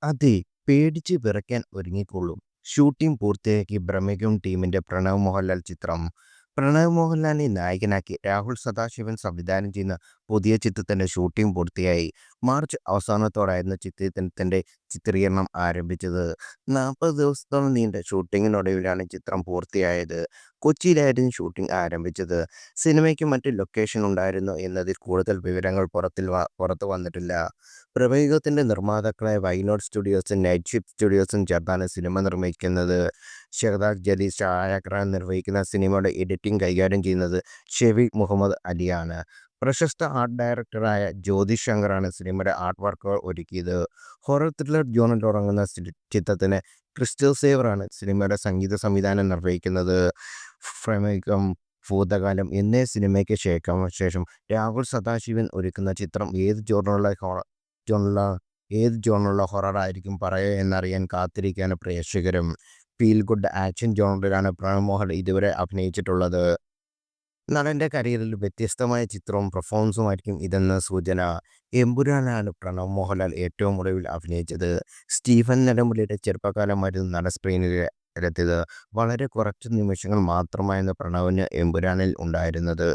അതെ, പേടിച്ച് വിറയ്ക്കാൻ ഒരുങ്ങിക്കോളും. ഷൂട്ടിംഗ് പൂർത്തിയാക്കി ഭ്രമിക്കും ടീമിന്റെ പ്രണവ് മോഹൻലാൽ ചിത്രം. പ്രണവ് മോഹൻലാലിനെ നായകനാക്കി രാഹുൽ സദാശിവൻ സംവിധാനം ചെയ്യുന്ന പുതിയ ചിത്രത്തിന്റെ ഷൂട്ടിംഗ് പൂർത്തിയായി. മാർച്ച് അവസാനത്തോടെയായിരുന്നു ചിത്രത്തിന്റെ ചിത്രീകരണം ആരംഭിച്ചത്. 40 ദിവസത്തോളം നീണ്ട ഷൂട്ടിങ്ങിനൊടുവിലാണ് ചിത്രം പൂർത്തിയായത്. കൊച്ചിയിലായിരുന്നു ഷൂട്ടിംഗ് ആരംഭിച്ചത്. സിനിമയ്ക്ക് മറ്റ് ലൊക്കേഷൻ ഉണ്ടായിരുന്നോ എന്നതിൽ കൂടുതൽ വിവരങ്ങൾ പുറത്തു വന്നിട്ടില്ല. പ്രവേഗത്തിന്റെ നിർമ്മാതാക്കളായ വൈനോട് സ്റ്റുഡിയോസും നൈറ്റ് ഷിഫ്റ്റ് സ്റ്റുഡിയോസും ചേർന്നാണ് സിനിമ നിർമ്മിക്കുന്നത്. ഷഹദാർ ജലീൽ ഛായാഗ്രഹണം നിർവഹിക്കുന്ന സിനിമയുടെ എഡിറ്റിംഗ് കൈകാര്യം ചെയ്യുന്നത് ഷെഫീഖ് മുഹമ്മദ് അലിയാണ്. പ്രശസ്ത ആർട്ട് ഡയറക്ടറായ ജ്യോതിഷ് ശങ്കറാണ് സിനിമയുടെ ആർട്ട് വർക്കുകൾ ഒരുക്കിയത്. ഹൊറർ ത്രില്ലർ ജോണിൽ തുടങ്ങുന്ന ചിത്രത്തിന് ക്രിസ്റ്റൽ സേവറാണ് സിനിമയുടെ സംഗീത സംവിധാനം നിർവഹിക്കുന്നത്. പ്രമേഹം, ഭൂതകാലം എന്നീ സിനിമയ്ക്ക് ശേഷം രാഹുൽ സദാശിവൻ ഒരുക്കുന്ന ചിത്രം ഏത് ജോണറുള്ള ഹൊററായിരിക്കും പറയുക എന്നറിയാൻ കാത്തിരിക്കുകയാണ് പ്രേക്ഷകരും. ഫീൽ ഗുഡ് ആക്ഷൻ ജോണറിലാണ് പ്രണവ് മോഹൻലാൽ ഇതുവരെ അഭിനയിച്ചിട്ടുള്ളത്. നടന്റെ കരിയറിൽ വ്യത്യസ്തമായ ചിത്രവും പെർഫോമൻസുമായിരിക്കും ഇതെന്ന് സൂചന. എമ്പുരാനാണ് പ്രണവ് മോഹൻലാൽ ഏറ്റവും ഒടുവിൽ അഭിനയിച്ചത്. സ്റ്റീഫൻ നെടുമുടിയുടെ ചെറുപ്പകാലമായിരുന്നു നടൻ സ്ക്രീനിലെത്തിയത്. വളരെ കുറച്ച് നിമിഷങ്ങൾ മാത്രമായിരുന്നു പ്രണവിന് എമ്പുരാനിൽ ഉണ്ടായിരുന്നത്.